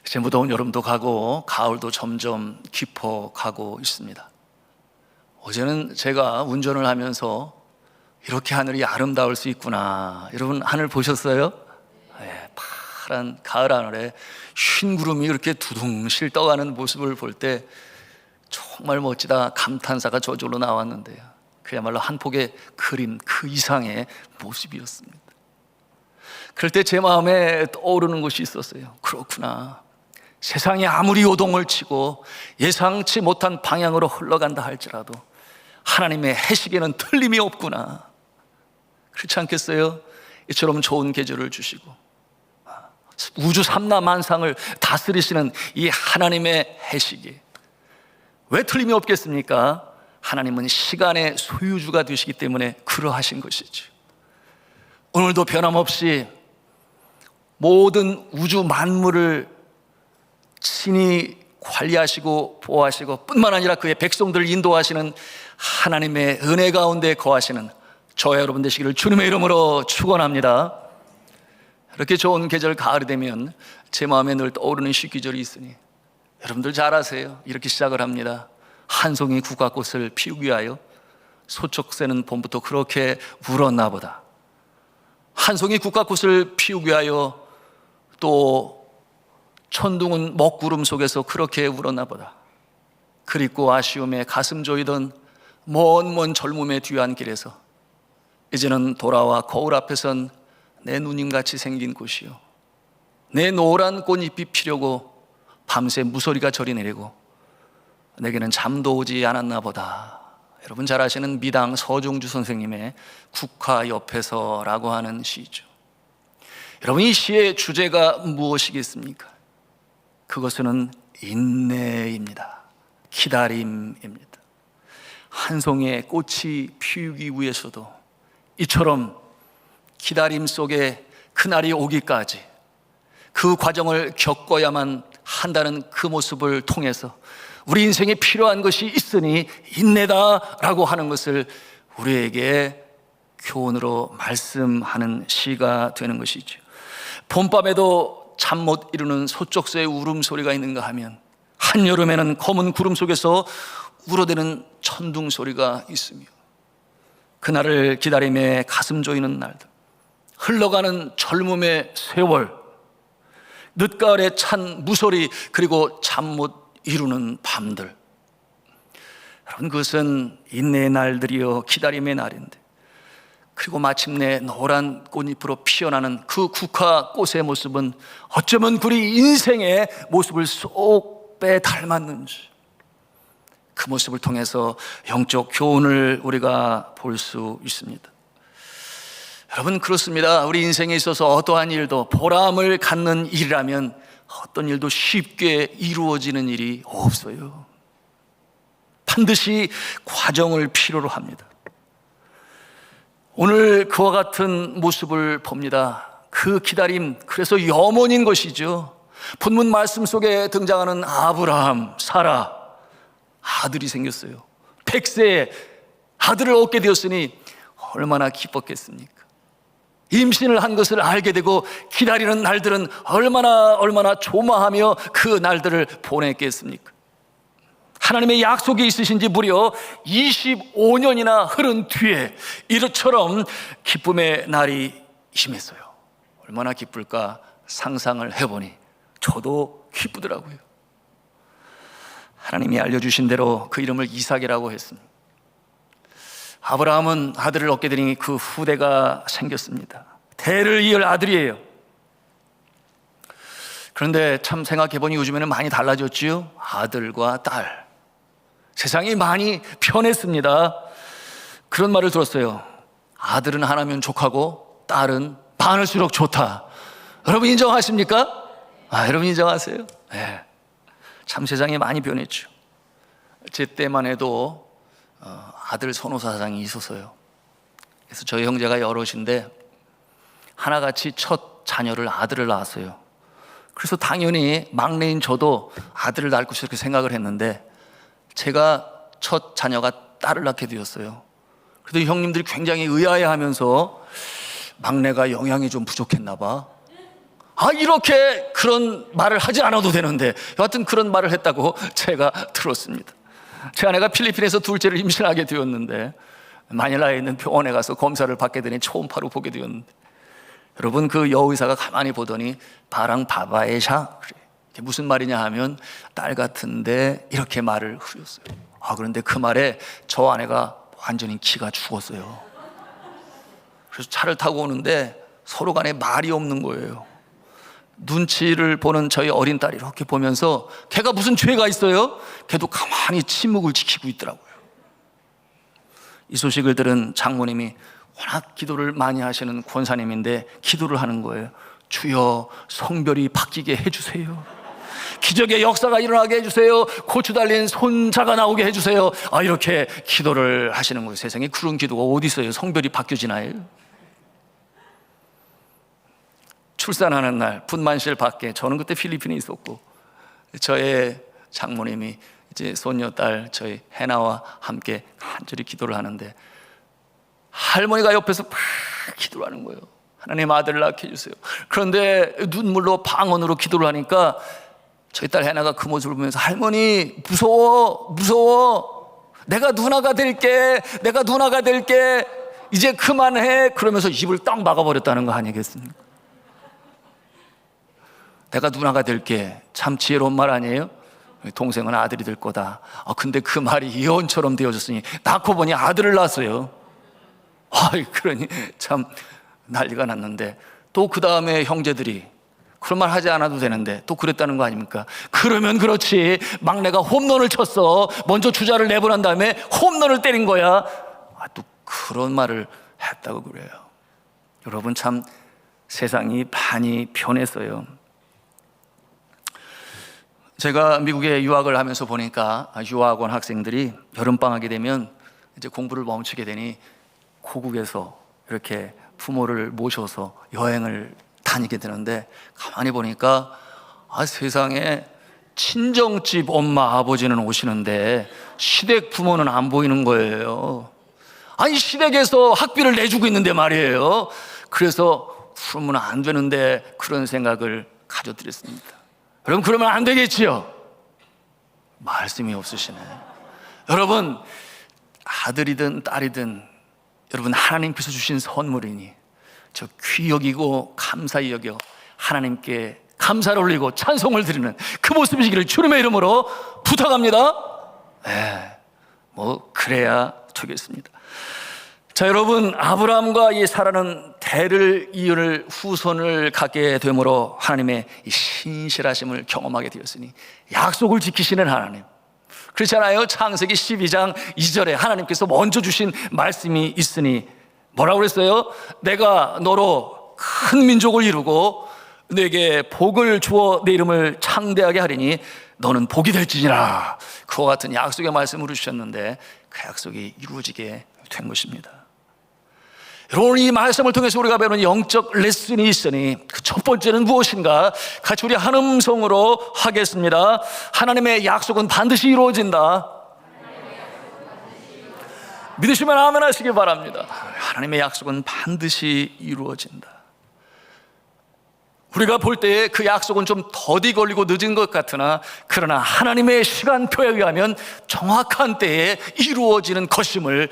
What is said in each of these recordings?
이제 무더운 여름도 가고 가을도 점점 깊어가고 있습니다. 어제는 제가 운전을 하면서 이렇게 하늘이 아름다울 수 있구나. 여러분 하늘 보셨어요? 네, 파란 가을 하늘에 흰 구름이 이렇게 두둥실 떠가는 모습을 볼 때 정말 멋지다 감탄사가 저절로 나왔는데요, 그야말로 한 폭의 그림 그 이상의 모습이었습니다. 그럴 때 제 마음에 떠오르는 것이 있었어요. 그렇구나, 세상이 아무리 요동을 치고 예상치 못한 방향으로 흘러간다 할지라도 하나님의 해식에는 틀림이 없구나. 그렇지 않겠어요? 이처럼 좋은 계절을 주시고 우주 삼라만상을 다스리시는 이 하나님의 해식이 왜 틀림이 없겠습니까? 하나님은 시간의 소유주가 되시기 때문에 그러하신 것이죠. 오늘도 변함없이 모든 우주 만물을 친히 관리하시고 보호하시고 뿐만 아니라 그의 백성들을 인도하시는 하나님의 은혜 가운데 거하시는 저와 여러분 되시기를 주님의 이름으로 축원합니다. 이렇게 좋은 계절 가을이 되면 제 마음에 늘 떠오르는 시기절이 있으니 여러분들 잘 아세요. 이렇게 시작을 합니다. 한 송이 국화꽃을 피우기 위하여 소쩍새는 봄부터 그렇게 울었나 보다. 한 송이 국화꽃을 피우기 위하여 또 천둥은 먹구름 속에서 그렇게 울었나 보다. 그립고 아쉬움에 가슴 조이던 먼 젊음의 뒤안 길에서 이제는 돌아와 거울 앞에선 내 누님같이 생긴 곳이요, 내 노란 꽃잎이 피려고 밤새 무소리가 저리 내리고 내게는 잠도 오지 않았나 보다. 여러분 잘 아시는 미당 서종주 선생님의 국화 옆에서라고 하는 시죠. 여러분 이 시의 주제가 무엇이겠습니까? 그것은 인내입니다. 기다림입니다. 한 송이의 꽃이 피우기 위해서도 이처럼 기다림 속에 그날이 오기까지 그 과정을 겪어야만 한다는 그 모습을 통해서 우리 인생에 필요한 것이 있으니 인내다라고 하는 것을 우리에게 교훈으로 말씀하는 시가 되는 것이죠. 봄밤에도 잠 못 이루는 소쩍새의 울음소리가 있는가 하면 한여름에는 검은 구름 속에서 울어대는 천둥 소리가 있으며 그날을 기다림에 가슴 조이는 날들, 흘러가는 젊음의 세월, 늦가을에 찬 무소리, 그리고 잠 못 이루는 밤들. 여러분 그것은 인내의 날들이요 기다림의 날인데, 그리고 마침내 노란 꽃잎으로 피어나는 그 국화꽃의 모습은 어쩌면 우리 인생의 모습을 쏙 빼 닮았는지, 그 모습을 통해서 영적 교훈을 우리가 볼 수 있습니다. 여러분 그렇습니다. 우리 인생에 있어서 어떠한 일도 보람을 갖는 일이라면 어떤 일도 쉽게 이루어지는 일이 없어요. 반드시 과정을 필요로 합니다. 오늘 그와 같은 모습을 봅니다. 그 기다림, 그래서 염원인 것이죠. 본문 말씀 속에 등장하는 아브라함, 사라, 아들이 생겼어요. 100세에 아들을 얻게 되었으니 얼마나 기뻤겠습니까? 임신을 한 것을 알게 되고 기다리는 날들은 얼마나 조마하며 그 날들을 보냈겠습니까? 하나님의 약속이 있으신지 무려 25년이나 흐른 뒤에 이처럼 기쁨의 날이 임했어요. 얼마나 기쁠까 상상을 해보니 저도 기쁘더라고요. 하나님이 알려주신 대로 그 이름을 이삭이라고 했습니다. 아브라함은 아들을 얻게 되니 그 후대가 생겼습니다. 대를 이을 아들이에요. 그런데 참 생각해보니 요즘에는 많이 달라졌지요. 아들과 딸, 세상이 많이 변했습니다. 그런 말을 들었어요. 아들은 하나면 족하고 딸은 많을수록 좋다. 여러분 인정하십니까? 여러분 인정하세요? 네. 참 세상이 많이 변했죠. 제 때만 해도 아들 선호사 사장이 있었어요. 그래서 저희 형제가 여럿인데 하나같이 첫 자녀를 아들을 낳았어요. 그래서 당연히 막내인 저도 아들을 낳을 것이렇게 생각을 했는데 제가 첫 자녀가 딸을 낳게 되었어요. 그래도 형님들이 굉장히 의아해하면서 막내가 영양이 좀 부족했나 봐. 이렇게 그런 말을 하지 않아도 되는데 여하튼 그런 말을 했다고 제가 들었습니다. 제 아내가 필리핀에서 둘째를 임신하게 되었는데 마닐라에 있는 병원에 가서 검사를 받게 되니 초음파로 보게 되었는데, 여러분, 그 여의사가 가만히 보더니 바랑 바바에샤, 그게 무슨 말이냐 하면 딸 같은데, 이렇게 말을 흐렸어요. 그런데 그 말에 저 아내가 완전히 기가 죽었어요. 그래서 차를 타고 오는데 서로 간에 말이 없는 거예요. 눈치를 보는 저희 어린 딸이 이렇게 보면서 걔가 무슨 죄가 있어요? 걔도 가만히 침묵을 지키고 있더라고요. 이 소식을 들은 장모님이 워낙 기도를 많이 하시는 권사님인데 기도를 하는 거예요. 주여, 성별이 바뀌게 해주세요. 기적의 역사가 일어나게 해주세요. 고추 달린 손자가 나오게 해주세요. 이렇게 기도를 하시는 거예요. 세상에 그런 기도가 어디 있어요? 성별이 바뀌어지나요? 출산하는 날 분만실 밖에, 저는 그때 필리핀에 있었고, 저의 장모님이 이제 손녀딸 저희 해나와 함께 간절히 기도를 하는데 할머니가 옆에서 막 기도를 하는 거예요. 하나님 아들을 낳게 해주세요. 그런데 눈물로 방언으로 기도를 하니까 저희 딸 해나가 그 모습을 보면서 할머니 무서워 내가 누나가 될게 이제 그만해, 그러면서 입을 딱 막아버렸다는 거 아니겠습니까? 내가 누나가 될게 참 지혜로운 말 아니에요? 동생은 아들이 될 거다. 근데 그 말이 예언처럼 되어졌으니 낳고 보니 아들을 낳았어요. 그러니 참 난리가 났는데, 또 그 다음에 형제들이 그런 말 하지 않아도 되는데 또 그랬다는 거 아닙니까? 그러면 그렇지, 막내가 홈런을 쳤어. 먼저 주자를 내보낸 다음에 홈런을 때린 거야. 또 그런 말을 했다고 그래요. 여러분, 참 세상이 많이 변했어요. 제가 미국에 유학을 하면서 보니까 유학원 학생들이 여름방학이 되면 이제 공부를 멈추게 되니 고국에서 이렇게 부모를 모셔서 여행을 다니게 되는데, 가만히 보니까 세상에 친정집 엄마 아버지는 오시는데 시댁 부모는 안 보이는 거예요. 시댁에서 학비를 내주고 있는데 말이에요. 그래서 그러면 안 되는데 그런 생각을 가져드렸습니다. 여러분, 그러면 안 되겠지요? 말씀이 없으시네. 여러분, 아들이든 딸이든 여러분 하나님께서 주신 선물이니 저 귀히 여기고 감사히 여겨 하나님께 감사를 올리고 찬송을 드리는 그 모습이시기를 주님의 이름으로 부탁합니다. 그래야 되겠습니다. 자, 여러분, 아브라함과 이 사라는 대를 이을 후손을 갖게 되므로 하나님의 이 신실하심을 경험하게 되었으니 약속을 지키시는 하나님, 그렇잖아요. 창세기 12장 2절에 하나님께서 먼저 주신 말씀이 있으니 뭐라고 그랬어요? 내가 너로 큰 민족을 이루고 내게 복을 주어 내 이름을 창대하게 하리니 너는 복이 될지니라. 그와 같은 약속의 말씀을 주셨는데 그 약속이 이루어지게 된 것입니다. 여러분, 이 말씀을 통해서 우리가 배우는 영적 레슨이 있으니 그 첫 번째는 무엇인가? 같이 우리 한 음성으로 하겠습니다. 하나님의 약속은 반드시 이루어진다. 믿으시면 아멘 하시기 바랍니다. 하나님의 약속은 반드시 이루어진다. 우리가 볼 때에 그 약속은 좀 더디 걸리고 늦은 것 같으나, 그러나 하나님의 시간표에 의하면 정확한 때에 이루어지는 것임을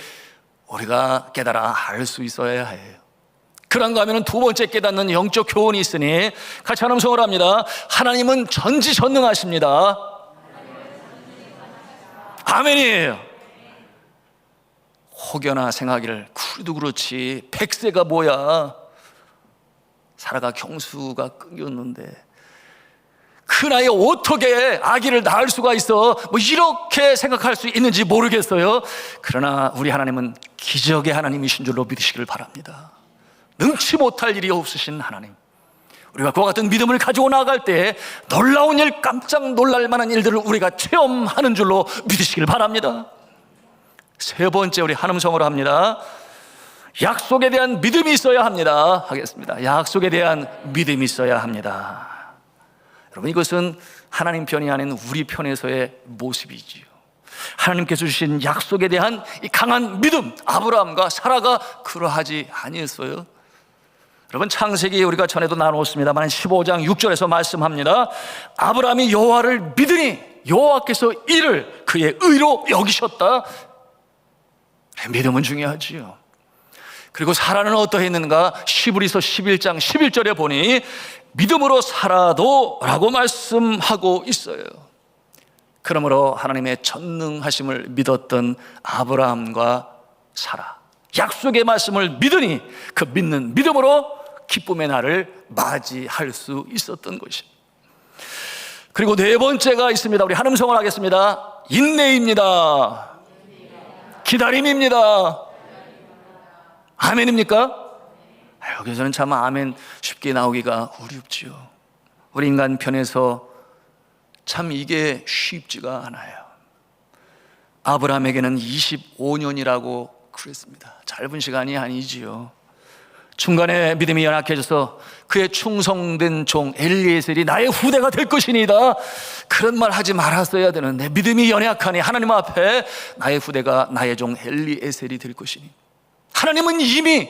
우리가 깨달아 알 수 있어야 해요. 그런가 하면 두 번째 깨닫는 영적 교훈이 있으니 같이 한 음성을 합니다. 하나님은 전지전능하십니다. 아멘이에요. 혹여나 생각하기를 그래도 그렇지 100세가 뭐야, 사라가 경수가 끊겼는데 그 나이에 어떻게 아기를 낳을 수가 있어, 이렇게 생각할 수 있는지 모르겠어요. 그러나 우리 하나님은 기적의 하나님이신 줄로 믿으시기를 바랍니다. 능치 못할 일이 없으신 하나님, 우리가 그와 같은 믿음을 가지고 나아갈 때 놀라운 일, 깜짝 놀랄 만한 일들을 우리가 체험하는 줄로 믿으시기를 바랍니다. 세 번째, 우리 한 음성으로 합니다. 약속에 대한 믿음이 있어야 합니다. 하겠습니다. 약속에 대한 믿음이 있어야 합니다. 여러분, 이것은 하나님 편이 아닌 우리 편에서의 모습이지요. 하나님께서 주신 약속에 대한 이 강한 믿음, 아브라함과 사라가 그러하지 아니했어요. 여러분, 창세기 우리가 전에도 나누었습니다만 15장 6절에서 말씀합니다. 아브라함이 여호와를 믿으니 여호와께서 이를 그의 의로 여기셨다. 믿음은 중요하지요. 그리고 사라는 어떠했는가? 시브리서 11장 11절에 보니 믿음으로 살아도 라고 말씀하고 있어요. 그러므로 하나님의 전능하심을 믿었던 아브라함과 사라, 약속의 말씀을 믿으니 그 믿는 믿음으로 기쁨의 날을 맞이할 수 있었던 것입니다. 그리고 네 번째가 있습니다. 우리 한음성을 하겠습니다. 인내입니다. 기다림입니다. 아멘입니까? 여기서는 참 아멘 쉽게 나오기가 어렵지요. 우리 인간 편에서 참 이게 쉽지가 않아요. 아브라함에게는 25년이라고 그랬습니다. 짧은 시간이 아니지요. 중간에 믿음이 연약해져서 그의 충성된 종 엘리에셀이 나의 후대가 될 것이니다, 그런 말 하지 말았어야 되는데, 믿음이 연약하니 하나님 앞에 나의 후대가 나의 종 엘리에셀이 될 것이니, 하나님은 이미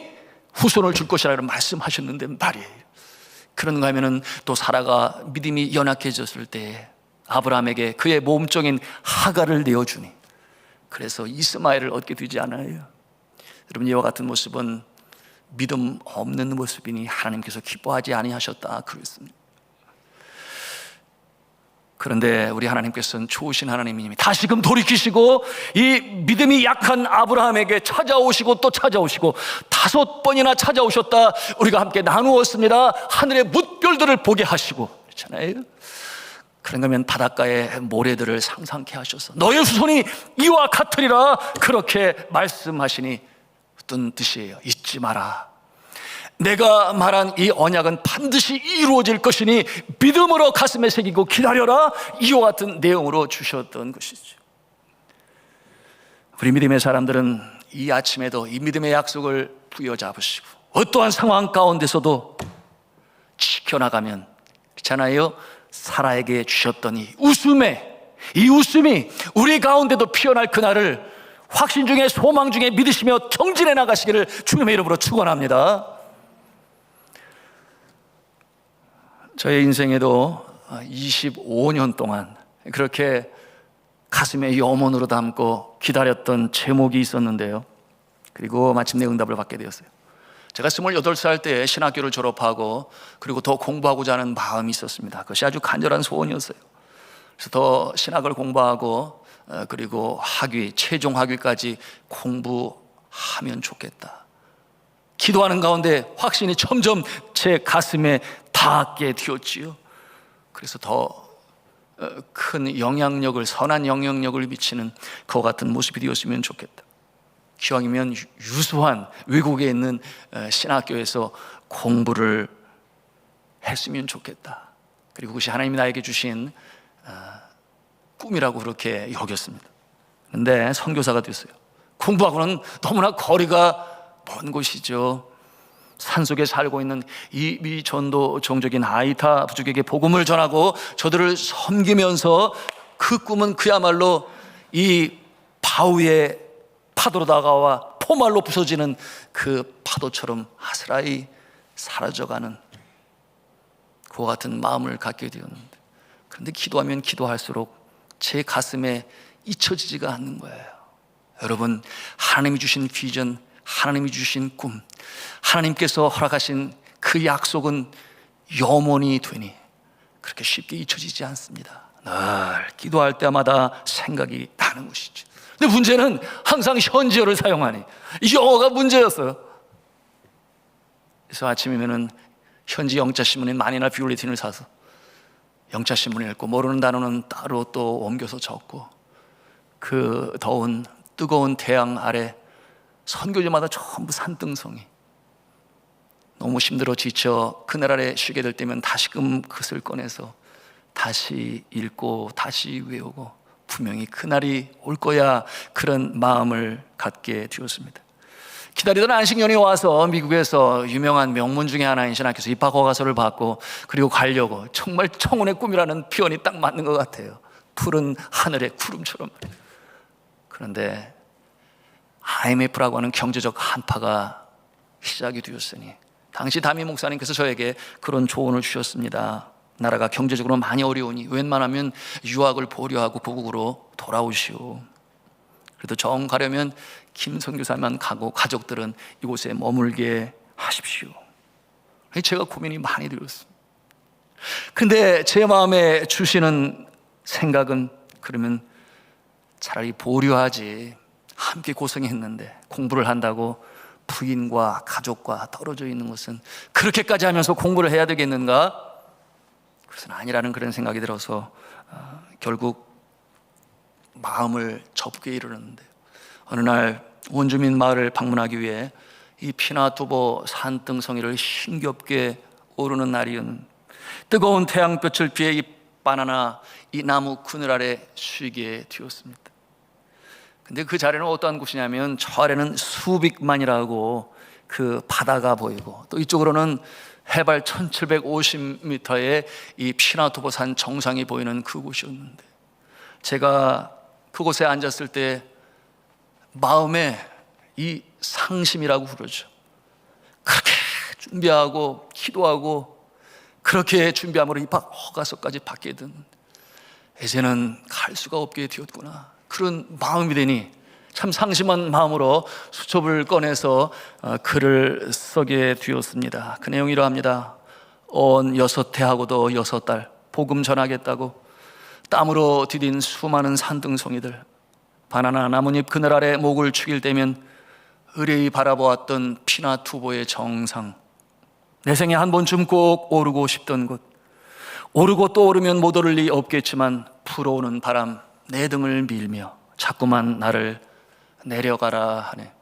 후손을 줄 것이라고 말씀하셨는데 말이에요. 그런가 하면은 또 사라가 믿음이 연약해졌을 때 아브라함에게 그의 몸종인 하갈을 내어주니, 그래서 이스마엘을 얻게 되지 않아요. 여러분, 이와 같은 모습은 믿음 없는 모습이니 하나님께서 기뻐하지 아니하셨다 그랬습니다. 그런데 우리 하나님께서는 좋으신 하나님이니 다시금 돌이키시고 이 믿음이 약한 아브라함에게 찾아오시고 또 찾아오시고 5번이나 찾아오셨다 우리가 함께 나누었습니다. 하늘의 뭇별들을 보게 하시고 그렇잖아요. 그런가 하면 바닷가의 모래들을 상상케 하셔서 너의 후손이 이와 같으리라 그렇게 말씀하시니 어떤 뜻이에요? 잊지 마라, 내가 말한 이 언약은 반드시 이루어질 것이니 믿음으로 가슴에 새기고 기다려라, 이와 같은 내용으로 주셨던 것이죠. 우리 믿음의 사람들은 이 아침에도 이 믿음의 약속을 부여잡으시고 어떠한 상황 가운데서도 지켜나가면, 그렇잖아요, 사라에게 주셨던 이 웃음이 우리 가운데도 피어날 그날을 확신 중에 소망 중에 믿으시며 정진해 나가시기를 주님의 이름으로 축원합니다. 저의 인생에도 25년 동안 그렇게 가슴에 염원으로 담고 기다렸던 제목이 있었는데요. 그리고 마침내 응답을 받게 되었어요. 제가 28살 때 신학교를 졸업하고 그리고 더 공부하고자 하는 마음이 있었습니다. 그것이 아주 간절한 소원이었어요. 그래서 더 신학을 공부하고 그리고 최종 학위까지 공부하면 좋겠다. 기도하는 가운데 확신이 점점 제 가슴에 닿게 되었지요. 그래서 더 큰 영향력을, 선한 영향력을 미치는 그와 같은 모습이 되었으면 좋겠다. 기왕이면 유수한 외국에 있는 신학교에서 공부를 했으면 좋겠다. 그리고 그것이 하나님이 나에게 주신 꿈이라고 그렇게 여겼습니다. 그런데 선교사가 됐어요. 공부하고는 너무나 거리가 먼 곳이죠. 산속에 살고 있는 이 미전도 종족인 아이타 부족에게 복음을 전하고 저들을 섬기면서 그 꿈은 그야말로 이 바위에 파도로 다가와 포말로 부서지는 그 파도처럼 아스라이 사라져가는 그와 같은 마음을 갖게 되었는데, 그런데 기도하면 기도할수록 제 가슴에 잊혀지지가 않는 거예요. 여러분, 하나님이 주신 비전, 하나님이 주신 꿈, 하나님께서 허락하신 그 약속은 영원히 되니 그렇게 쉽게 잊혀지지 않습니다. 늘 기도할 때마다 생각이 나는 것이죠. 근데 문제는 항상 현지어를 사용하니 이 영어가 문제였어요. 그래서 아침이면은 현지 영자신문인 마니나 뷰레틴을 사서 영자신문을 읽고 모르는 단어는 따로 또 옮겨서 적고, 그 더운 뜨거운 태양 아래 선교지마다 전부 산등성이, 너무 힘들어 지쳐 그날 아래 쉬게 될 때면 다시금 그것을 꺼내서 다시 읽고 다시 외우고 분명히 그날이 올 거야, 그런 마음을 갖게 되었습니다. 기다리던 안식년이 와서 미국에서 유명한 명문 중에 하나인 신학교에서 입학 허가서를 받고 그리고 가려고, 정말 청혼의 꿈이라는 표현이 딱 맞는 것 같아요. 푸른 하늘의 구름처럼. 그런데 IMF라고 하는 경제적 한파가 시작이 되었으니 당시 담임 목사님께서 저에게 그런 조언을 주셨습니다. 나라가 경제적으로 많이 어려우니 웬만하면 유학을 보류하고 고국으로 돌아오시오. 그래도 정 가려면 김 선교사만 가고 가족들은 이곳에 머물게 하십시오. 제가 고민이 많이 들었습니다. 근데 제 마음에 주시는 생각은 그러면 차라리 보류하지. 함께 고생했는데 공부를 한다고 부인과 가족과 떨어져 있는 것은 그렇게까지 하면서 공부를 해야 되겠는가? 그것은 아니라는 그런 생각이 들어서 결국 마음을 접게 이르렀는데 어느 날 원주민 마을을 방문하기 위해 이 피나투보 산등성이를 힘겹게 오르는 날이었는데 뜨거운 태양볕을 피해 이 바나나 이 나무 그늘 아래 쉬게 되었습니다. 근데 그 자리는 어떠한 곳이냐면 저 아래는 수빅만이라고 그 바다가 보이고 또 이쪽으로는 해발 1750m의 이 피나투보 산 정상이 보이는 그곳이었는데 제가 그곳에 앉았을 때 마음에 이 상심이라고 그러죠. 그렇게 준비하고 기도하고 그렇게 준비함으로 이 허가서까지 받게 됐는데 이제는 갈 수가 없게 되었구나, 그런 마음이 되니 참 상심한 마음으로 수첩을 꺼내서 글을 쓰게 되었습니다. 그 내용이 이러합니다. 온 6해하고도 6달 복음 전하겠다고 땀으로 디딘 수많은 산등송이들, 바나나 나뭇잎 그늘 아래 목을 축일 때면 의뢰히 바라보았던 피나투보의 정상, 내 생에 한 번쯤 꼭 오르고 싶던 곳, 오르고 또 오르면 못 오를 리 없겠지만 불어오는 바람 내 등을 밀며 자꾸만 나를 내려가라 하네.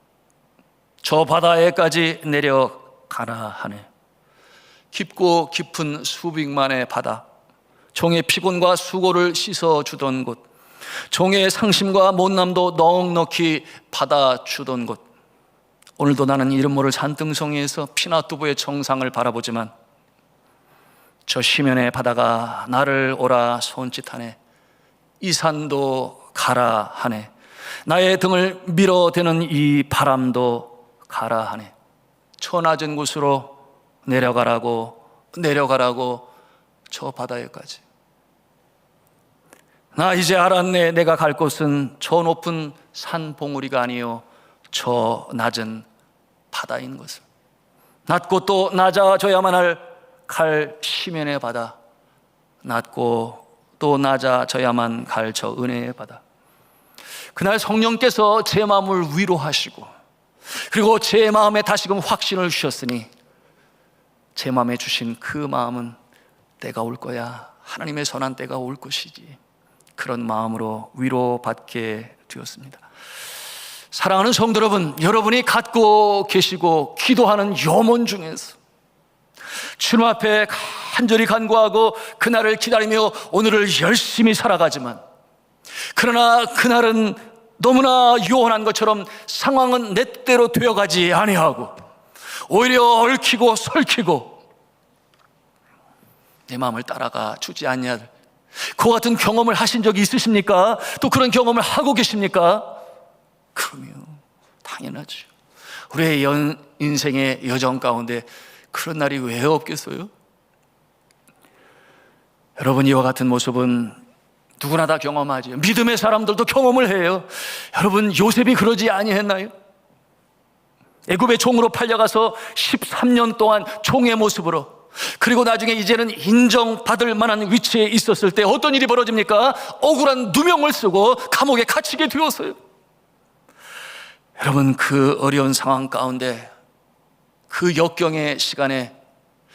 저 바다에까지 내려가라 하네. 깊고 깊은 수빅만의 바다, 종의 피곤과 수고를 씻어주던 곳, 종의 상심과 못남도 넉넉히 받아주던 곳, 오늘도 나는 이름 모를 산등성이에서 피나투보의 정상을 바라보지만 저 시면의 바다가 나를 오라 손짓하네. 이 산도 가라 하네. 나의 등을 밀어대는 이 바람도 가라 하네. 저 낮은 곳으로 내려가라고 저 바다에까지. 나 이제 알았네. 내가 갈 곳은 저 높은 산 봉우리가 아니요 저 낮은 바다인 것을. 낮고 또 낮아져야만 갈 시면의 바다, 낮고 또 낮아져야만 갈 저 은혜의 바다. 그날 성령께서 제 마음을 위로하시고 그리고 제 마음에 다시금 확신을 주셨으니 제 마음에 주신 그 마음은 때가 올 거야, 하나님의 선한 때가 올 것이지, 그런 마음으로 위로받게 되었습니다. 사랑하는 성도 여러분, 여러분이 갖고 계시고 기도하는 염원 중에서 주님 앞에 간절히 간구하고 그날을 기다리며 오늘을 열심히 살아가지만 그러나 그날은 너무나 요원한 것처럼 상황은 내 뜻대로 되어가지 아니하고 오히려 얽히고 설키고 내 마음을 따라가 주지 않냐, 그 같은 경험을 하신 적이 있으십니까? 또 그런 경험을 하고 계십니까? 그럼요, 당연하죠. 우리의 인생의 여정 가운데 그런 날이 왜 없겠어요? 여러분, 이와 같은 모습은 누구나 다 경험하죠. 믿음의 사람들도 경험을 해요. 여러분, 요셉이 그러지 아니했나요? 애굽의 종으로 팔려가서 13년 동안 종의 모습으로, 그리고 나중에 이제는 인정받을 만한 위치에 있었을 때 어떤 일이 벌어집니까? 억울한 누명을 쓰고 감옥에 갇히게 되었어요. 여러분, 그 어려운 상황 가운데 그 역경의 시간에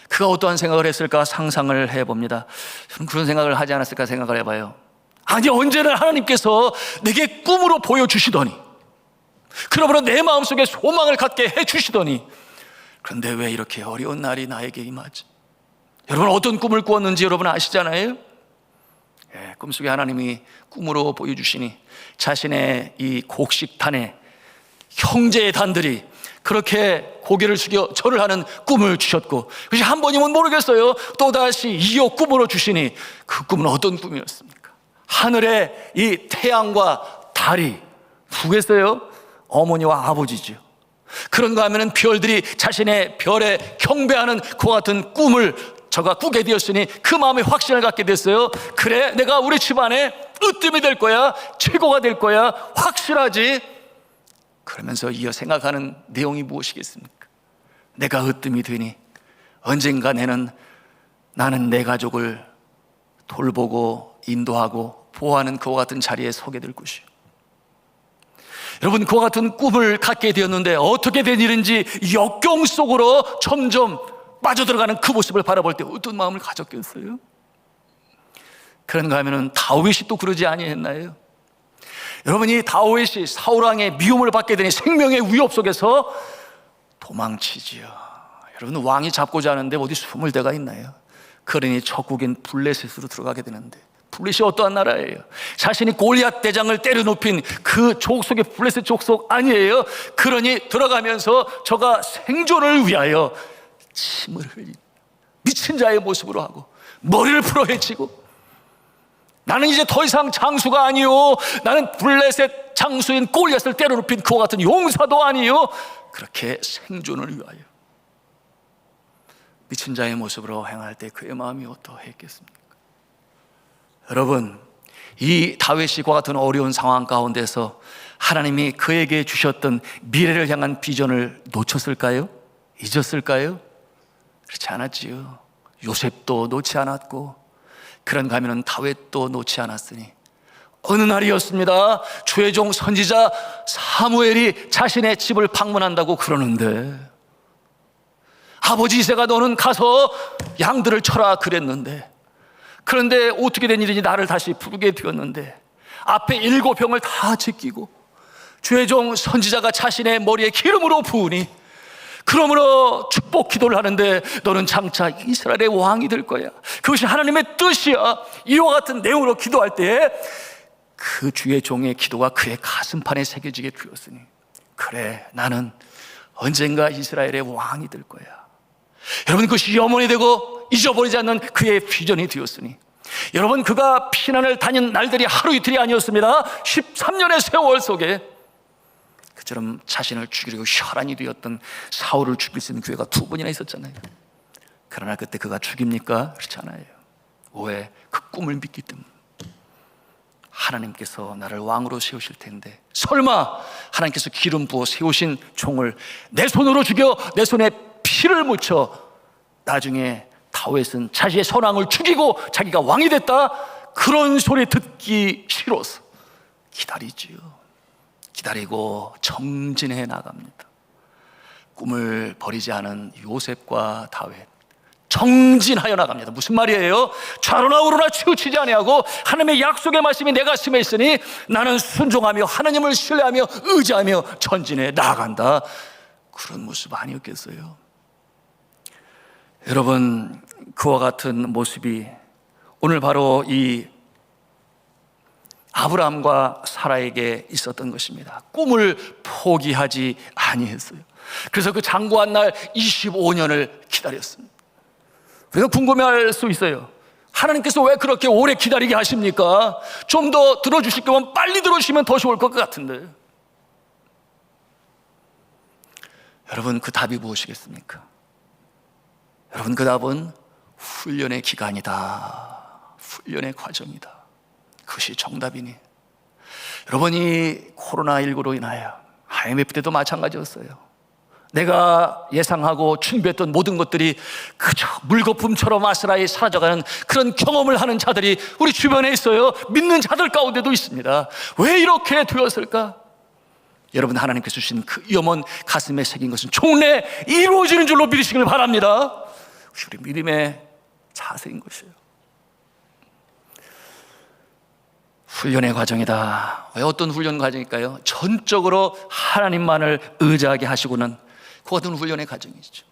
그가 어떠한 생각을 했을까 상상을 해봅니다. 저는 그런 생각을 하지 않았을까 생각을 해봐요. 아니, 언제나 하나님께서 내게 꿈으로 보여주시더니, 그러므로 내 마음속에 소망을 갖게 해주시더니, 그런데 왜 이렇게 어려운 날이 나에게 임하지? 여러분, 어떤 꿈을 꾸었는지 여러분 아시잖아요? 꿈속에 하나님이 꿈으로 보여주시니 자신의 이 곡식단에 형제의 단들이 그렇게 고개를 숙여 절을 하는 꿈을 주셨고, 그것이 한 번이면 모르겠어요. 또다시 이어 꿈으로 주시니 그 꿈은 어떤 꿈이었습니까? 하늘에 이 태양과 달이 누구겠어요? 어머니와 아버지죠. 그런가 하면은 별들이 자신의 별에 경배하는 그와 같은 꿈을 저가 꾸게 되었으니 그 마음에 확신을 갖게 됐어요. 그래, 내가 우리 집안에 으뜸이 될 거야, 최고가 될 거야, 확실하지. 그러면서 이어 생각하는 내용이 무엇이겠습니까? 내가 으뜸이 되니 언젠가 나는 내 가족을 돌보고 인도하고 보호하는 그와 같은 자리에 서게 될 것이요. 여러분, 그와 같은 꿈을 갖게 되었는데 어떻게 된 일인지 역경 속으로 점점 빠져들어가는 그 모습을 바라볼 때 어떤 마음을 가졌겠어요? 그런가 하면은 다윗이 또 그러지 아니했나요? 여러분, 이 다윗이 사울왕의 미움을 받게 되니 생명의 위협 속에서 도망치지요. 여러분, 왕이 잡고자 하는데 어디 숨을 데가 있나요? 그러니 적국인 블레셋으로 들어가게 되는데, 블레셋이 어떠한 나라예요? 자신이 골리앗 대장을 때려눕힌 그 족속의 블레셋 족속 아니에요? 그러니 들어가면서 저가 생존을 위하여 침을 흘리 미친 자의 모습으로 하고 머리를 풀어 헤치고, 나는 이제 더 이상 장수가 아니요, 나는 블레셋 장수인 골리앗을 때려눕힌 그와 같은 용사도 아니요, 그렇게 생존을 위하여 미친 자의 모습으로 행할 때 그의 마음이 어떠했겠습니까? 여러분, 이 다윗이 그와 같은 어려운 상황 가운데서 하나님이 그에게 주셨던 미래를 향한 비전을 놓쳤을까요? 잊었을까요? 그렇지 않았지요. 요셉도 놓지 않았고, 그런가 하면 다윗도 놓지 않았으니 어느 날이었습니다. 주의 종 선지자 사무엘이 자신의 집을 방문한다고 그러는데, 아버지 이새가 너는 가서 양들을 쳐라 그랬는데, 그런데 어떻게 된 일인지 나를 다시 부르게 되었는데 앞에 7병을 다 제끼고 주의 종 선지자가 자신의 머리에 기름으로 부으니 그러므로 축복 기도를 하는데 너는 장차 이스라엘의 왕이 될 거야, 그것이 하나님의 뜻이야, 이와 같은 내용으로 기도할 때 그 주의 종의 기도가 그의 가슴판에 새겨지게 되었으니, 그래, 나는 언젠가 이스라엘의 왕이 될 거야. 여러분, 그것이 염원이 되고 잊어버리지 않는 그의 비전이 되었으니, 여러분, 그가 피난을 다닌 날들이 하루 이틀이 아니었습니다. 13년의 세월 속에 그처럼 자신을 죽이려고 혈안이 되었던 사울을 죽일 수 있는 기회가 2번이나 있었잖아요. 그러나 그때 그가 죽입니까? 그렇지 않아요. 왜? 그 꿈을 믿기 때문에. 하나님께서 나를 왕으로 세우실 텐데, 설마 하나님께서 기름 부어 세우신 종을 내 손으로 죽여 내 손에 피를 묻혀 나중에 다윗은 자신의 선왕을 죽이고 자기가 왕이 됐다, 그런 소리 듣기 싫어서 기다리지요. 기다리고 정진해 나갑니다. 꿈을 버리지 않은 요셉과 다윗, 정진하여 나갑니다. 무슨 말이에요? 좌로나 우로나 치우치지 아니하고 하나님의 약속의 말씀이 내 가슴에 있으니 나는 순종하며 하나님을 신뢰하며 의지하며 전진해 나아간다, 그런 모습 아니었겠어요? 여러분, 그와 같은 모습이 오늘 바로 이 아브라함과 사라에게 있었던 것입니다. 꿈을 포기하지 아니했어요. 그래서 그 장구한 날 25년을 기다렸습니다. 그래서 궁금해할 수 있어요. 하나님께서 왜 그렇게 오래 기다리게 하십니까? 좀 더 들어주실 거면 빨리 들어주시면 더 좋을 것 같은데. 여러분, 그 답이 무엇이겠습니까? 여러분, 그 답은 훈련의 기간이다, 훈련의 과정이다, 그것이 정답이니, 여러분, 이 코로나19로 인하여 IMF 때도 마찬가지였어요. 내가 예상하고 준비했던 모든 것들이 그저 물거품처럼 아스라이 사라져가는 그런 경험을 하는 자들이 우리 주변에 있어요. 믿는 자들 가운데도 있습니다. 왜 이렇게 되었을까? 여러분, 하나님께서 주신 그 염원 가슴에 새긴 것은 종래 이루어지는 줄로 믿으시길 바랍니다. 우리 믿음의 자세인 것이에요. 훈련의 과정이다. 왜 어떤 훈련 과정일까요? 전적으로 하나님만을 의지하게 하시고는 그 같은 훈련의 과정이죠.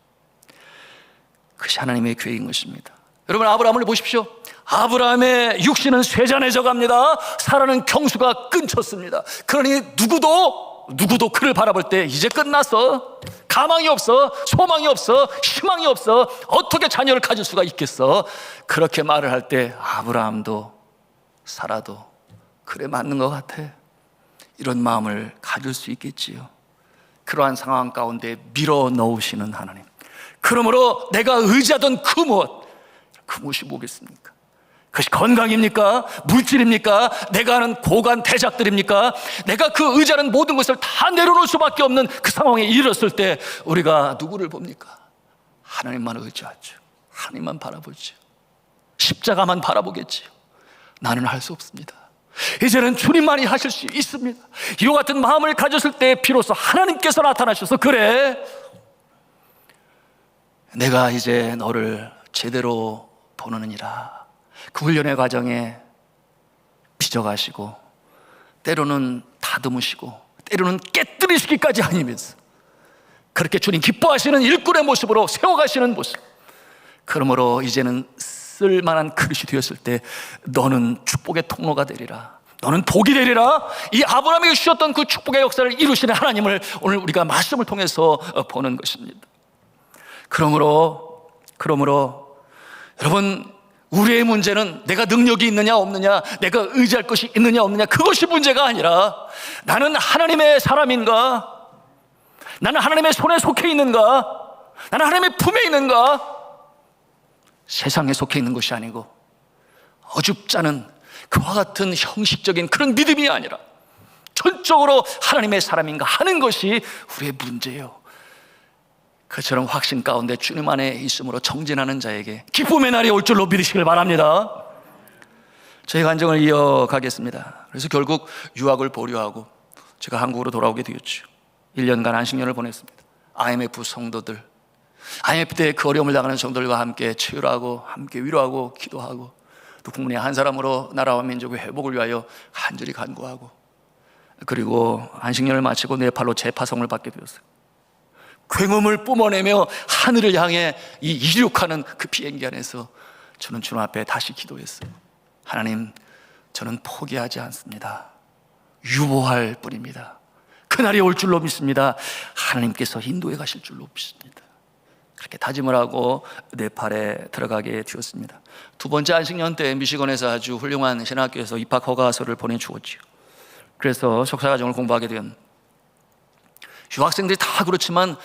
그것이 하나님의 계획인 것입니다. 여러분, 아브라함을 보십시오. 아브라함의 육신은 쇠잔해져 갑니다. 사라는 경수가 끊쳤습니다. 그러니 누구도 그를 바라볼 때 이제 끝났어, 가망이 없어, 소망이 없어, 희망이 없어, 어떻게 자녀를 가질 수가 있겠어, 그렇게 말을 할 때 아브라함도 사라도 그래, 맞는 것 같아, 이런 마음을 가질 수 있겠지요. 그러한 상황 가운데 밀어넣으시는 하나님, 그러므로 내가 의지하던 그 무엇이 뭐겠습니까? 그것이 건강입니까? 물질입니까? 내가 하는 고관 대작들입니까? 내가 그 의지하는 모든 것을 다 내려놓을 수밖에 없는 그 상황에 이르렀을 때 우리가 누구를 봅니까? 하나님만 의지하죠. 하나님만 바라보죠. 십자가만 바라보겠지요. 나는 할 수 없습니다. 이제는 주님만이 하실 수 있습니다. 이와 같은 마음을 가졌을 때 비로소 하나님께서 나타나셔서, 그래, 내가 이제 너를 제대로 보느니라. 그 훈련의 과정에 빚어가시고, 때로는 다듬으시고, 때로는 깨뜨리시기까지 아니면서 그렇게 주님 기뻐하시는 일꾼의 모습으로 세워가시는 모습, 그러므로 이제는 쓸만한 그릇이 되었을 때 너는 축복의 통로가 되리라, 너는 복이 되리라. 이 아브라함에게 주셨던 그 축복의 역사를 이루시는 하나님을 오늘 우리가 말씀을 통해서 보는 것입니다. 그러므로 여러분, 우리의 문제는 내가 능력이 있느냐 없느냐, 내가 의지할 것이 있느냐 없느냐, 그것이 문제가 아니라 나는 하나님의 사람인가? 나는 하나님의 손에 속해 있는가? 나는 하나님의 품에 있는가? 세상에 속해 있는 것이 아니고 어줍지 않은 그와 같은 형식적인 그런 믿음이 아니라 전적으로 하나님의 사람인가 하는 것이 우리의 문제예요. 그처럼 확신 가운데 주님 안에 있음으로 정진하는 자에게 기쁨의 날이 올 줄로 믿으시길 바랍니다. 저희 간증을 이어가겠습니다. 그래서 결국 유학을 보류하고 제가 한국으로 돌아오게 되었죠. 1년간 안식년을 보냈습니다. IMF 성도들, IMF 때 그 어려움을 당하는 성도들과 함께 치유하고 함께 위로하고 기도하고, 또 국민의 한 사람으로 나라와 민족의 회복을 위하여 간절히 간구하고, 그리고 안식년을 마치고 네팔로 재파송을 받게 되었어요. 굉음을 뿜어내며 하늘을 향해 이륙하는 그 비행기 안에서 저는 주님 앞에 다시 기도했어요. 하나님, 저는 포기하지 않습니다. 유보할 뿐입니다. 그날이 올 줄로 믿습니다. 하나님께서 인도해 가실 줄로 믿습니다. 그렇게 다짐을 하고 네팔에 들어가게 되었습니다. 두 번째 안식년 때 미시건에서 아주 훌륭한 신학교에서 입학 허가서를 보내주었죠. 그래서 석사과정을 공부하게 된 유학생들이 다 그렇지만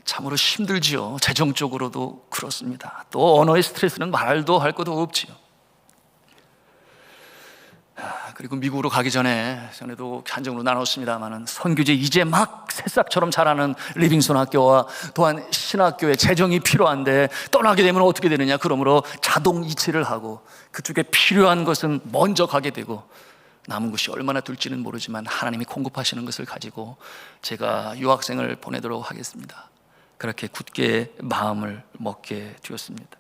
참으로 힘들지요. 재정적으로도 그렇습니다. 또 언어의 스트레스는 말도 할 것도 없지요. 그리고 미국으로 가기 전에도 간증으로 나눴습니다만, 선교지 이제 막 새싹처럼 자라는 리빙스톤 학교와 또한 신학교에 재정이 필요한데 떠나게 되면 어떻게 되느냐. 그러므로 자동 이체를 하고 그쪽에 필요한 것은 먼저 가게 되고, 남은 것이 얼마나 될지는 모르지만 하나님이 공급하시는 것을 가지고 제가 유학생을 보내도록 하겠습니다. 그렇게 굳게 마음을 먹게 되었습니다.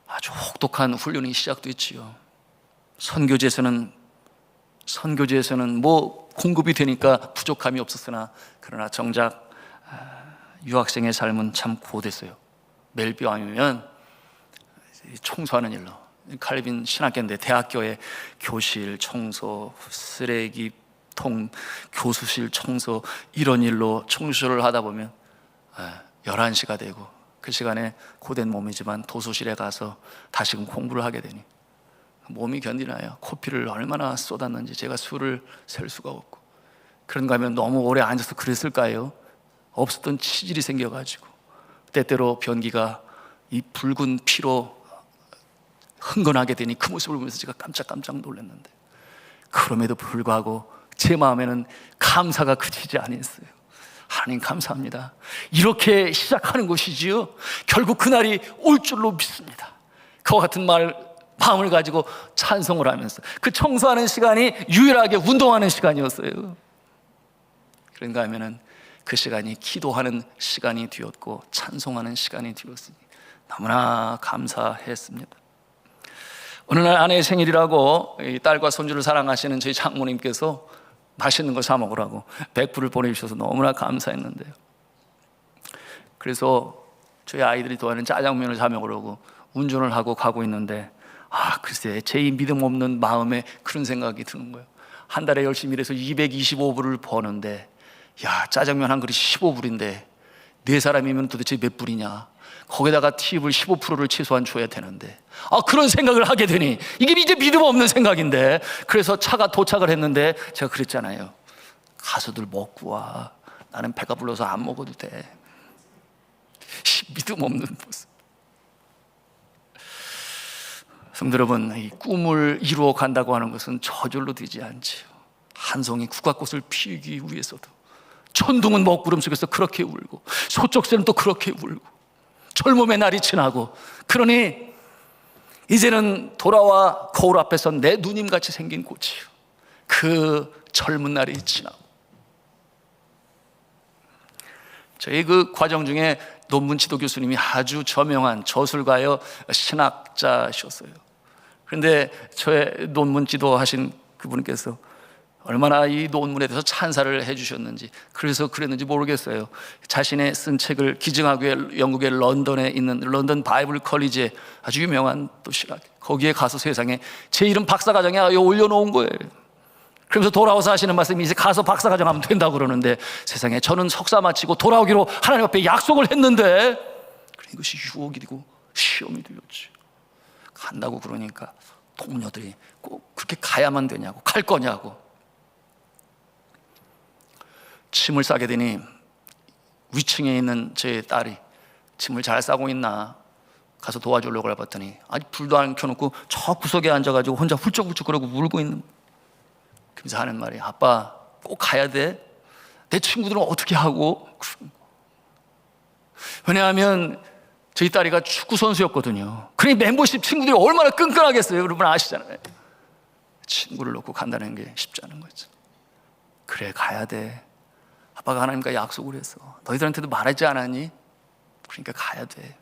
아주 혹독한 훈련이 시작됐지요. 선교지에서는 뭐 공급이 되니까 부족함이 없었으나, 그러나 정작 유학생의 삶은 참 고됐어요. 멜비왕이면 청소하는 일로, 칼빈 신학교인데 대학교의 교실 청소, 쓰레기통, 교수실 청소, 이런 일로 청소를 하다 보면 11시가 되고, 그 시간에 고된 몸이지만 도서실에 가서 다시금 공부를 하게 되니 몸이 견디나요? 코피를 얼마나 쏟았는지 제가 수를 셀 수가 없고, 그런가 하면 너무 오래 앉아서 그랬을까요? 없었던 치질이 생겨가지고 때때로 변기가 이 붉은 피로 흥건하게 되니 그 모습을 보면서 제가 깜짝 놀랐는데, 그럼에도 불구하고 제 마음에는 감사가 그치지 않았어요. 하나님 감사합니다. 이렇게 시작하는 것이지요. 결국 그날이 올 줄로 믿습니다. 그와 같은 마음을 가지고 찬송을 하면서, 그 청소하는 시간이 유일하게 운동하는 시간이었어요. 그런가 하면은 그 시간이 기도하는 시간이 되었고 찬송하는 시간이 되었으니 너무나 감사했습니다. 어느 날 아내의 생일이라고 딸과 손주를 사랑하시는 저희 장모님께서 맛있는 거 사 먹으라고 100불을 보내주셔서 너무나 감사했는데요. 그래서 저희 아이들이 좋아하는 짜장면을 사 먹으려고 운전을 하고 가고 있는데, 글쎄 제 믿음 없는 마음에 그런 생각이 드는 거예요. 한 달에 열심히 일해서 225불을 버는데, 짜장면 한 그릇이 15불인데 네 사람이면 도대체 몇 불이냐? 거기다가 팁을 15%를 최소한 줘야 되는데, 그런 생각을 하게 되니 이게 이제 믿음 없는 생각인데, 그래서 차가 도착을 했는데 제가 그랬잖아요. 가서들 먹고 와. 나는 배가 불러서 안 먹어도 돼. 믿음 없는 모습. 성도 여러분, 이 꿈을 이루어 간다고 하는 것은 저절로 되지 않지요. 한 송이 국화꽃을 피우기 위해서도 천둥은 먹구름 속에서 그렇게 울고, 소쩍새는 또 그렇게 울고, 젊음의 날이 지나고, 그러니 이제는 돌아와 거울 앞에서 내 누님같이 생긴 꽃이요, 그 젊은 날이 지나고. 저희 그 과정 중에 논문 지도 교수님이 아주 저명한 저술가여 신학자셨어요. 그런데 저의 논문 지도하신 그분께서 얼마나 이 논문에 대해서 찬사를 해주셨는지, 그래서 그랬는지 모르겠어요. 자신의 쓴 책을 기증하기 위해 영국의 런던에 있는 런던 바이블 컬리지에 아주 유명한 또 신학, 거기에 가서 세상에 제 이름 박사과정에 올려놓은 거예요. 그러면서 돌아와서 하시는 말씀이, 이제 가서 박사과정 하면 된다고 그러는데, 세상에 저는 석사 마치고 돌아오기로 하나님 앞에 약속을 했는데, 이것이 유혹이 되고 시험이 되었지. 간다고 그러니까 동료들이 꼭 그렇게 가야만 되냐고, 갈 거냐고. 침을 싸게 되니 위층에 있는 제 딸이 침을 잘 싸고 있나 가서 도와주려고 해봤더니 아직 불도 안 켜놓고 저 구석에 앉아가지고 혼자 훌쩍훌쩍 그러고 울고 있는. 그래서 하는 말이, 아빠 꼭 가야 돼. 내 친구들은 어떻게 하고. 왜냐하면 저희 딸이가 축구 선수였거든요. 그러니 멤버십 친구들이 얼마나 끈끈하겠어요. 여러분 아시잖아요. 친구를 놓고 간다는 게 쉽지 않은 거죠. 그래, 가야 돼. 아빠가 하나님과 약속을 했어. 너희들한테도 말하지 않았니? 그러니까 가야 돼.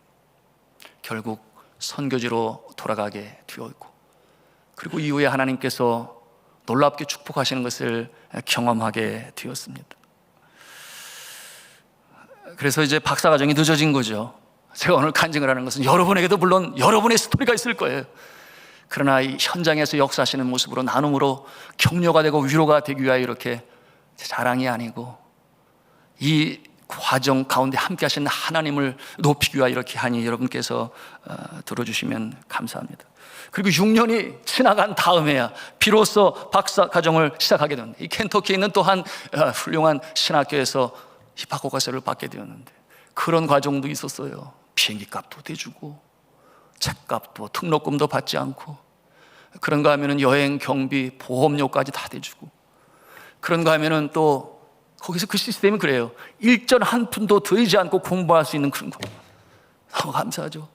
결국 선교지로 돌아가게 되었고, 그리고 이후에 하나님께서 놀랍게 축복하시는 것을 경험하게 되었습니다. 그래서 이제 박사과정이 늦어진 거죠. 제가 오늘 간증을 하는 것은 여러분에게도 물론 여러분의 스토리가 있을 거예요. 그러나 이 현장에서 역사하시는 모습으로, 나눔으로 격려가 되고 위로가 되기 위하여 이렇게 자랑이 아니고, 이 과정 가운데 함께 하신 하나님을 높이기 위하여 이렇게 하니 여러분께서 들어주시면 감사합니다. 그리고 6년이 지나간 다음에야 비로소 박사과정을 시작하게 됐는데, 이 켄터키에 있는 또한 훌륭한 신학교에서 박사과정을 받게 되었는데, 그런 과정도 있었어요. 비행기 값도 대주고 책값도 등록금도 받지 않고, 그런가 하면은 여행 경비 보험료까지 다 대주고, 그런가 하면은 또 거기서 그 시스템이 그래요. 일전 한 푼도 들이지 않고 공부할 수 있는 그런 거. 너무 감사하죠.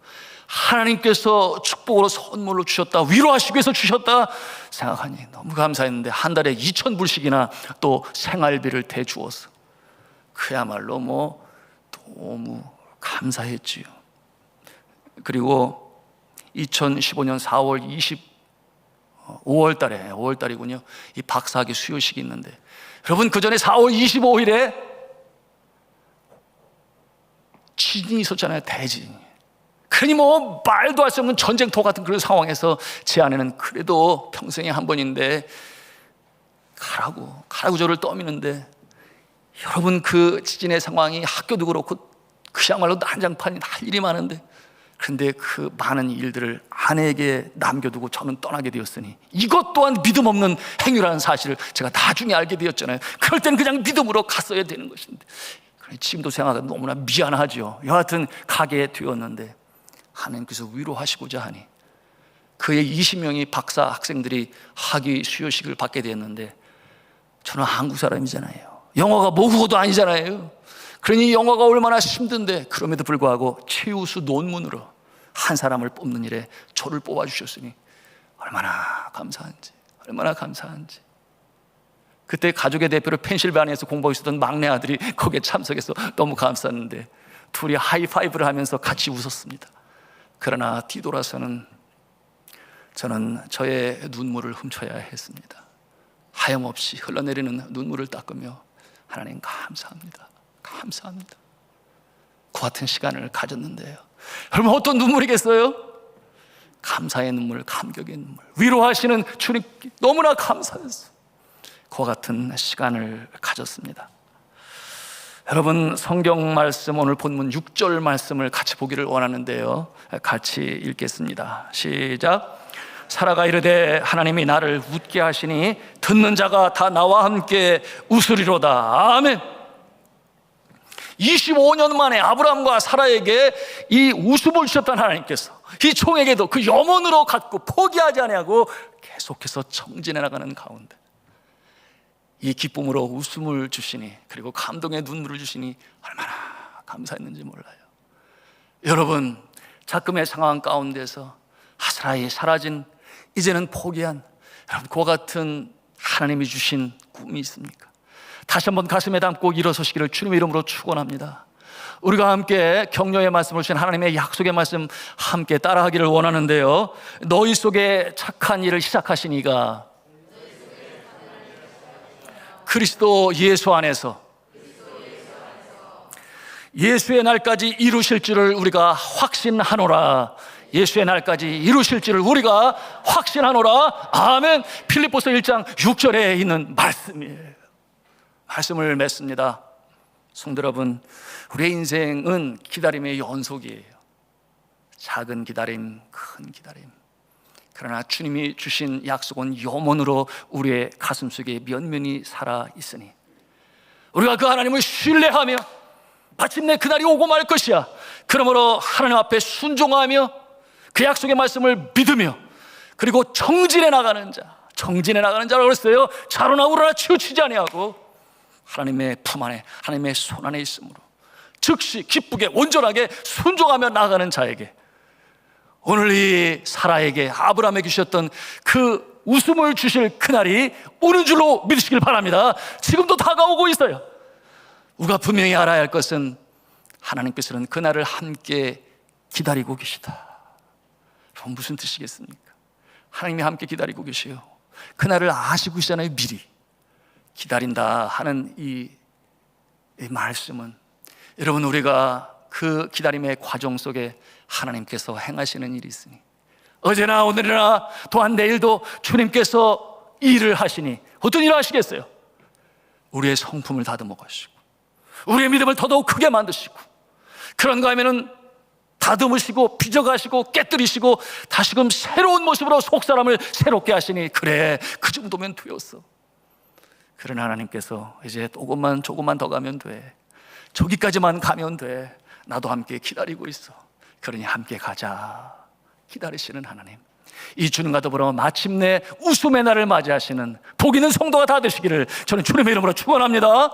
하나님께서 축복으로 선물로 주셨다, 위로하시기 위해서 주셨다 생각하니 너무 감사했는데, 한 달에 2,000불씩이나 또 생활비를 대주어서 그야말로 너무 감사했지요. 그리고 2015년 4월 5월 달이군요. 이 박사학위 수료식이 있는데, 여러분 그 전에 4월 25일에 지진이 있었잖아요. 대지진이. 그러니 말도 할 수 없는 전쟁터 같은 그런 상황에서 제 아내는 그래도 평생에 한 번인데 가라고 저를 떠미는데, 여러분 그 지진의 상황이 학교도 그렇고 그야말로 난장판이 할 일이 많은데, 그런데 그 많은 일들을 아내에게 남겨두고 저는 떠나게 되었으니, 이것 또한 믿음 없는 행위라는 사실을 제가 나중에 알게 되었잖아요. 그럴 때는 그냥 믿음으로 갔어야 되는 것인데, 지금도 생각하면 너무나 미안하죠. 여하튼 가게 되었는데, 하나님께서 위로하시고자 하니 그의 20명의 박사 학생들이 학위 수료식을 받게 되었는데, 저는 한국 사람이잖아요. 영어가 모국어도 아니잖아요. 그러니 영어가 얼마나 힘든데, 그럼에도 불구하고 최우수 논문으로 한 사람을 뽑는 일에 저를 뽑아주셨으니 얼마나 감사한지. 그때 가족의 대표로 펜실베니아에서 공부하고 있었던 막내 아들이 거기에 참석해서 너무 감사했는데, 둘이 하이파이브를 하면서 같이 웃었습니다. 그러나 뒤돌아서는 저는 저의 눈물을 훔쳐야 했습니다. 하염없이 흘러내리는 눈물을 닦으며, 하나님 감사합니다. 그 같은 시간을 가졌는데요, 여러분 어떤 눈물이겠어요? 감사의 눈물, 감격의 눈물, 위로하시는 주님 너무나 감사했어요. 그와 같은 시간을 가졌습니다. 여러분, 성경 말씀 오늘 본문 6절 말씀을 같이 보기를 원하는데요, 같이 읽겠습니다. 시작. 사라가 이르되 하나님이 나를 웃게 하시니 듣는 자가 다 나와 함께 웃으리로다. 아멘. 25년 만에 아브라함과 사라에게 이 웃음을 주셨던 하나님께서 이 총에게도 그 염원으로 갖고 포기하지 아니하고 계속해서 정진해 나가는 가운데 이 기쁨으로 웃음을 주시니, 그리고 감동의 눈물을 주시니 얼마나 감사했는지 몰라요. 여러분, 작금의 상황 가운데서 아스라이 사라진, 이제는 포기한, 여러분, 그와 같은 하나님이 주신 꿈이 있습니까? 다시 한번 가슴에 담고 일어서시기를 주님의 이름으로 축원합니다. 우리가 함께 격려의 말씀을 주신 하나님의 약속의 말씀 함께 따라하기를 원하는데요, 너희 속에 착한 일을 시작하신 이가 그리스도 예수 안에서 예수의 날까지 이루실 줄을 우리가 확신하노라. 예수의 날까지 이루실 줄을 우리가 확신하노라. 아멘. 필립보서 1장 6절에 있는 말씀이에요. 말씀을 맺습니다. 성도 여러분, 우리의 인생은 기다림의 연속이에요. 작은 기다림, 큰 기다림. 그러나 주님이 주신 약속은 영원으로 우리의 가슴속에 면면히 살아 있으니 우리가 그 하나님을 신뢰하며 마침내 그날이 오고 말 것이야. 그러므로 하나님 앞에 순종하며 그 약속의 말씀을 믿으며, 그리고 정진해 나가는 자, 정진해 나가는 자라고 그랬어요. 자로나 우로나 치우치지 아니하고 하나님의 품 안에, 하나님의 손 안에 있으므로 즉시 기쁘게 온전하게 순종하며 나가는 자에게 오늘 이 사라에게, 아브라함에게 주셨던 그 웃음을 주실 그날이 오는 줄로 믿으시길 바랍니다. 지금도 다가오고 있어요. 우리가 분명히 알아야 할 것은 하나님께서는 그날을 함께 기다리고 계시다. 그럼 무슨 뜻이겠습니까? 하나님이 함께 기다리고 계세요. 그날을 아시고 계시잖아요. 미리 기다린다 하는 이 말씀은, 여러분, 우리가 그 기다림의 과정 속에 하나님께서 행하시는 일이 있으니, 어제나 오늘이나 또한 내일도 주님께서 일을 하시니 어떤 일을 하시겠어요? 우리의 성품을 다듬어 가시고 우리의 믿음을 더더욱 크게 만드시고, 그런가 하면은 다듬으시고 빚어가시고 깨뜨리시고 다시금 새로운 모습으로 속사람을 새롭게 하시니, 그래, 그 정도면 되었어. 그러나 하나님께서 이제 조금만 더 가면 돼, 저기까지만 가면 돼, 나도 함께 기다리고 있어. 그러니 함께 가자. 기다리시는 하나님, 이 주님과 더불어 마침내 웃음의 날을 맞이하시는 복 있는 성도가 다 되시기를 저는 주님의 이름으로 축원합니다.